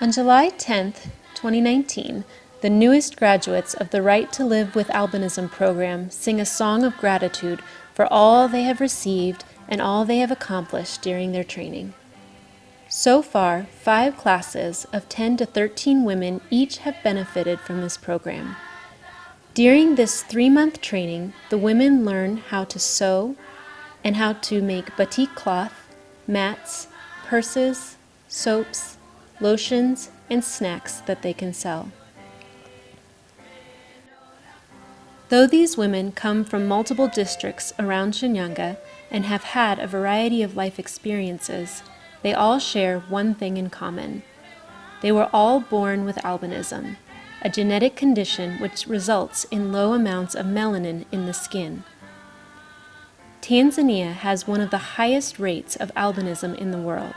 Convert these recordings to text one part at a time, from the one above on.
On July 10th, 2019, the newest graduates of the Right to Live with Albinism program sing a song of gratitude for all they have received and all they have accomplished during their training. So far, 5 classes of 10 to 13 women each have benefited from this program. During this 3-month training, the women learn how to sew and how to make batik cloth, mats, purses, soaps, lotions, and snacks that they can sell. Though these women come from multiple districts around Shinyanga and have had a variety of life experiences, they all share one thing in common. They were all born with albinism, a genetic condition which results in low amounts of melanin in the skin. Tanzania has one of the highest rates of albinism in the world.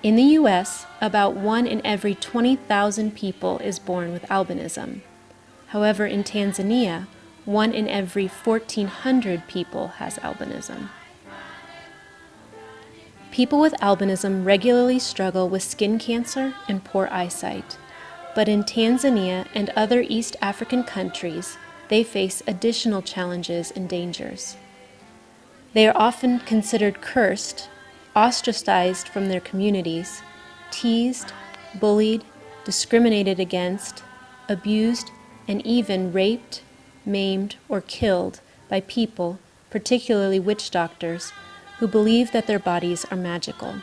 In the U.S., about 1 in every 20,000 people is born with albinism. However, in Tanzania, 1 in every 1,400 people has albinism. People with albinism regularly struggle with skin cancer and poor eyesight, but in Tanzania and other East African countries, they face additional challenges and dangers. They are often considered cursed, ostracized from their communities, teased, bullied, discriminated against, abused, and even raped, maimed, or killed by people, particularly witch doctors, who believe that their bodies are magical.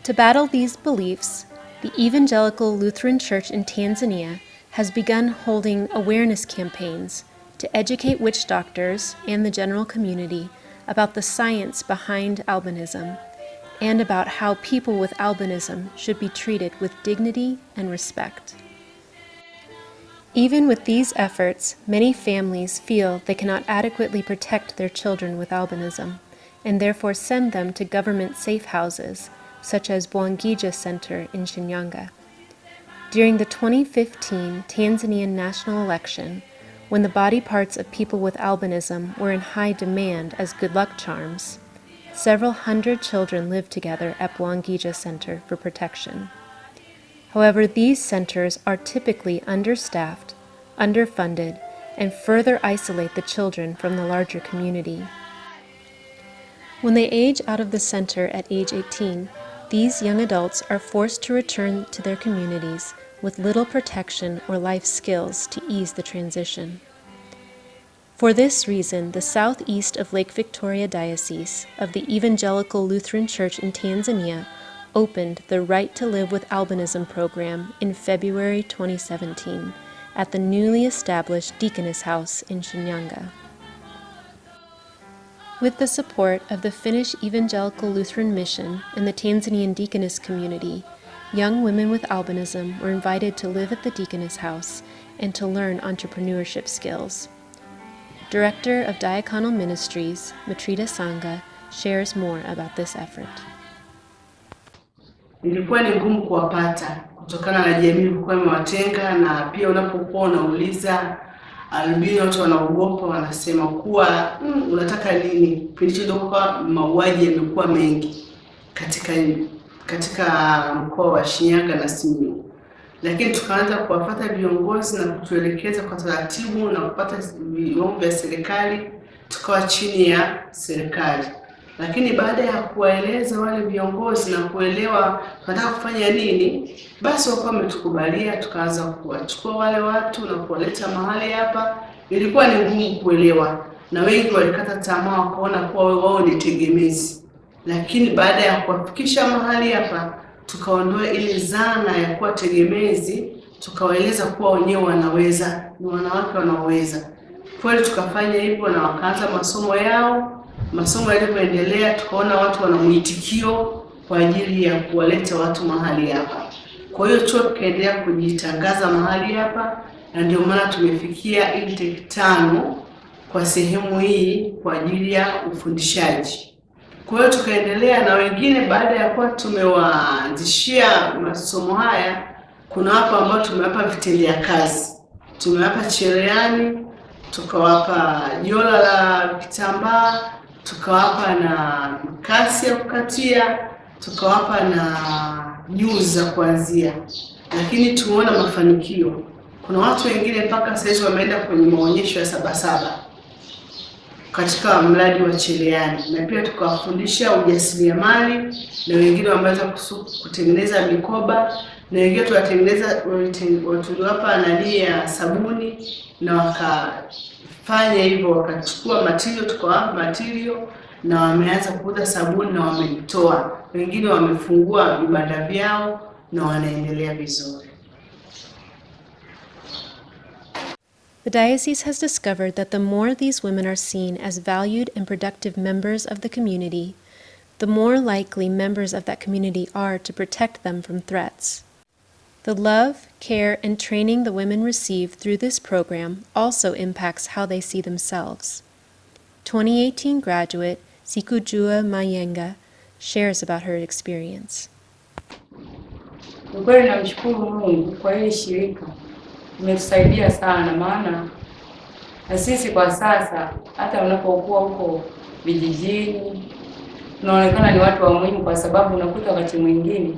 To battle these beliefs, the Evangelical Lutheran Church in Tanzania has begun holding awareness campaigns to educate witch doctors and the general community about the science behind albinism and about how people with albinism should be treated with dignity and respect. Even with these efforts, many families feel they cannot adequately protect their children with albinism and therefore send them to government safe houses, such as Bwangija Center in Shinyanga. During the 2015 Tanzanian national election, when the body parts of people with albinism were in high demand as good luck charms, several hundred children lived together at Bwangija Center for protection. However, these centers are typically understaffed, underfunded, and further isolate the children from the larger community. When they age out of the center at age 18, these young adults are forced to return to their communities with little protection or life skills to ease the transition. For this reason, the southeast of Lake Victoria Diocese of the Evangelical Lutheran Church in Tanzania opened the Right to Live with Albinism program in February 2017 at the newly established Deaconess House in Shinyanga. With the support of the Finnish Evangelical Lutheran Mission and the Tanzanian Deaconess community, young women with albinism were invited to live at the Deaconess House and to learn entrepreneurship skills. Director of Diaconal Ministries, Matrida Sanga, shares more about this effort. Ilikuwa ni ngumu kuwapata kutokana na jamii ilikuwa imewatenga, na pia unapokuwa unauliza albino watu wanaogopa, wanasema kuwa unataka nini? Kilichodoka mauaji yamekuwa mengi katika mkoa wa Shinyanga na Simiyu. Lakini tukaanza kuwafuata viongozi na kutuelekeza kwa taratibu na kupata vyombo vya serikali, tukawa chini ya serikali. Lakini baada ya kuwaeleza wale viongozi na kuelewa tunataka kufanya nini, basi wakawa wametukubalia, tukaanza kuwachukua wale watu na kuwaleta mahali hapa. Ilikuwa ni ngumu kuelewa, na wengi walikata tamaa, wakaona kuwa wao ni tegemezi. Lakini baada ya kuwafikisha mahali hapa, tukaondoa ile dhana ya kuwa tegemezi, tukawaeleza kuwa wenyewe wanaweza, ni wanawake wanaoweza. Kweli tukafanya hivyo na wakaanza masomo yao. Masomo yalipoendelea, tukaona watu wana mwitikio kwa ajili ya kuwaleta watu mahali hapa. Kwa hiyo chuo kikaendelea kujitangaza mahali hapa, na ndio maana tumefikia intake 5 kwa sehemu hii kwa ajili ya ufundishaji. Kwa hiyo tukaendelea na wengine. Baada ya kuwa tumewaanzishia masomo haya, kuna hapa ambao tumewapa vitendea kazi. Tumewapa cherehani, tukawapa jola la kitambaa, tukawapa na makasi ya kukatia, tukawapa na news za kuanzia, lakini tuona mafanikio. Kuna watu wengine mpaka sasa wameenda kwenye maonyesho ya Sabasaba katika mradi wa Cheleani, na pia tukawafundisha ujasiriamali, na wengine wameweza kutengeneza mikoba, na wengine tuliwapa nani ya sabuni, na wakafanya hivyo, wakachukua material, tukawapa material, na wameanza kuuza sabuni na wametoa. Wengine wamefungua vibanda vyao na wanaendelea vizuri. The diocese has discovered that the more these women are seen as valued and productive members of the community, the more likely members of that community are to protect them from threats. The love, care, and training the women receive through this program also impacts how they see themselves. 2018 graduate Sikujua Mayenga shares about her experience. Kweli namshukuru Mungu kwa hili shirika. Imetusaidia sana, maana na sisi kwa sasa hata unapokuwa huko vijijini tunaonekana ni watu wa muhimu, kwa sababu unakuta wakati mwingine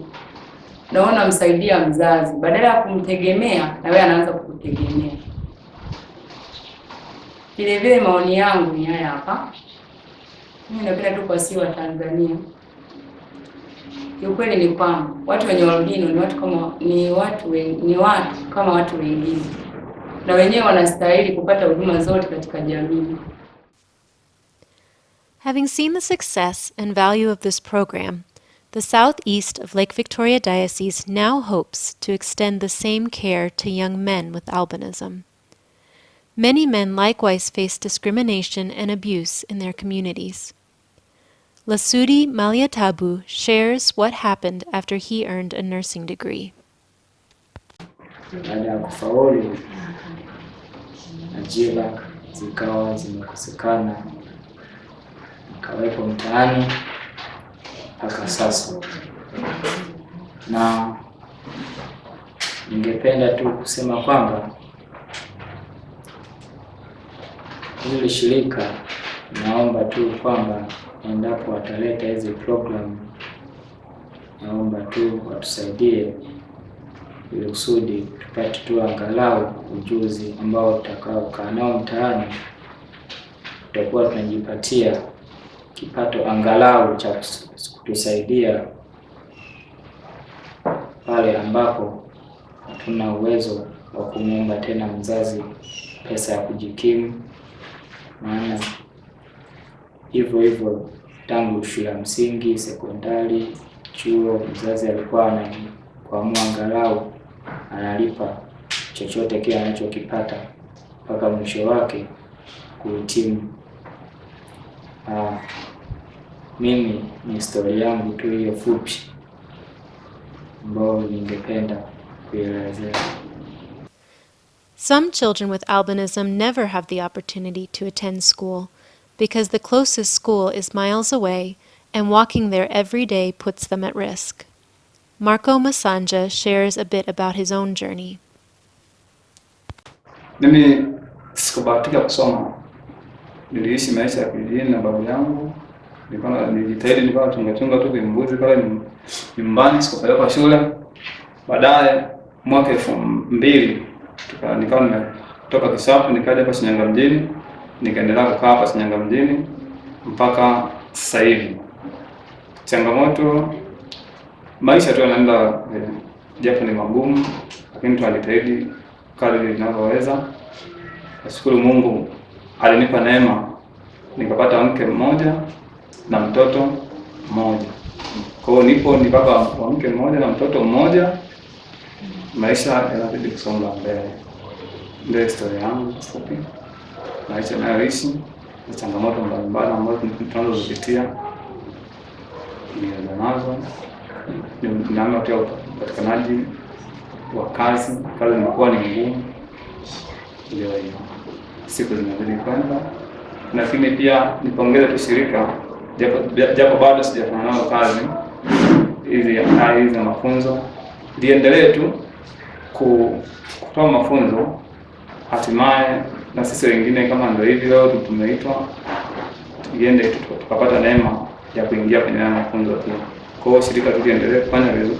naona msaidia mzazi badala ya kumtegemea, na wewe anaanza kukutegemea. Vile maoni yangu ni haya hapa. Mimi napenda tu kwa sisi wa Tanzania. Ukweli ni kwamba watu wenye albino ni watu kama watu wengine, na wenyewe wanastahili kupata huduma zote katika jamii. Having seen the success and value of this program, the southeast of Lake Victoria Diocese now hopes to extend the same care to young men with albinism. Many men likewise face discrimination and abuse in their communities. Lasudi Maliatabu shares what happened after he earned a nursing degree. Baada ya kufaulu, ajira zikawa zimekosekana, nikawepo mtaani mpaka sasa. Na ningependa tu kusema kwamba hili shirika, naomba tu kwamba endapo wataleta hizi program, naomba tu watusaidie ili kusudi tupate tu angalau ujuzi ambao tutakaokaa nao mtaani, tutakuwa tunajipatia kipato angalau cha kutusaidia pale ambapo hatuna uwezo wa kumwomba tena mzazi pesa ya kujikimu. Maana hivyo tangu shule ya msingi, sekondari, chuo, mzazi alikuwa anakuamua angalau analipa chochote kile anachokipata mpaka mwisho wake kuhitimu. Mimi ni historia yangu tu hiyo fupi ambayo ningependa kuelezea. Some children with albinism never have the opportunity to attend school because the closest school is miles away and walking there every day puts them at risk. Marco Masanja shares a bit about his own journey. Mimi sikubahatika kusoma. Niliishi maisha ya kijijini na babu yangu. Nilijitahidi tungetunga tu mbuzi pale nyumbani, sikupeleka shule. Baadaye mwaka 2000 nikawa nimetoka Kisapu nikaja hapa Shinyanga mjini, nikaendelea kukaa hapa Shinyanga mjini mpaka sasa hivi. Changamoto maisha tu yanaenda japo ni magumu, lakini tunajitahidi kadri tunavyoweza. Nashukuru Mungu alinipa neema nikapata mke mmoja na mtoto mmoja. Kwa hiyo ni baba wa mke mmoja na mtoto mmoja. Maisha yanazidi kusonga mbele. Ndio historia yangu fupi. Maisha nayoishi ni changamoto mbalimbali ambazo tunazopitia. Ni nazo. Ni namna ya upatikanaji wa kazi imekuwa ni ngumu. Ndio hiyo. Siku zinazidi kwenda. Lakini pia nipongeze tu shirika japo bado sijafanya nao kazi hizi za mafunzo. Liendelee tu kutoa mafunzo, hatimaye na sisi wengine kama ndio hivi leo tumeitwa tuende tukapata neema ya kuingia kwenye mafunzo pia. Kwa hiyo shirika tuliendelee kufanya vizuri,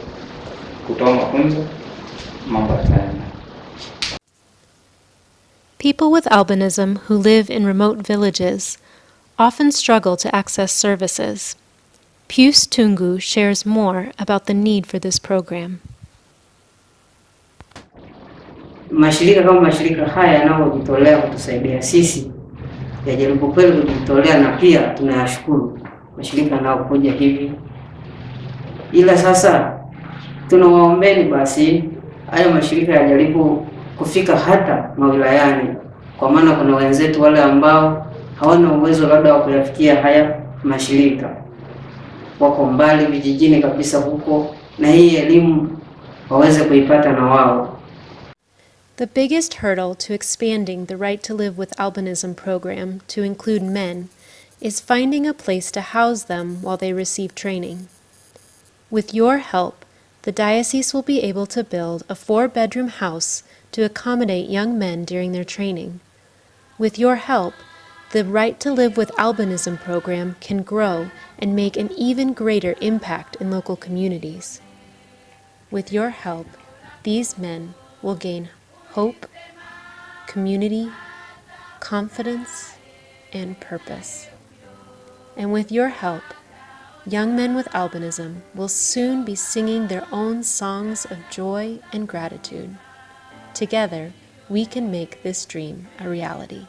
kutoa mafunzo, mambo yataenda. People with albinism who live in remote villages often struggle to access services. Pius Tungu shares more about the need for this program. Mashirika kama mashirika haya yanayojitolea kutusaidia sisi yajaribu kweli kujitolea, na pia tunayashukuru mashirika yanayokuja hivi, ila sasa tunawaombeni basi haya mashirika yajaribu kufika hata mawilayani, kwa maana kuna wenzetu wale ambao hawana uwezo labda wa kuyafikia haya mashirika, wako mbali vijijini kabisa huko, na hii elimu waweze kuipata na wao. The biggest hurdle to expanding the Right to Live with Albinism program to include men is finding a place to house them while they receive training. With your help, the Diocese will be able to build a 4-bedroom house to accommodate young men during their training. With your help, the Right to Live with Albinism program can grow and make an even greater impact in local communities. With your help, these men will gain hope, community, confidence, and purpose. And with your help, young men with albinism will soon be singing their own songs of joy and gratitude. Together, we can make this dream a reality.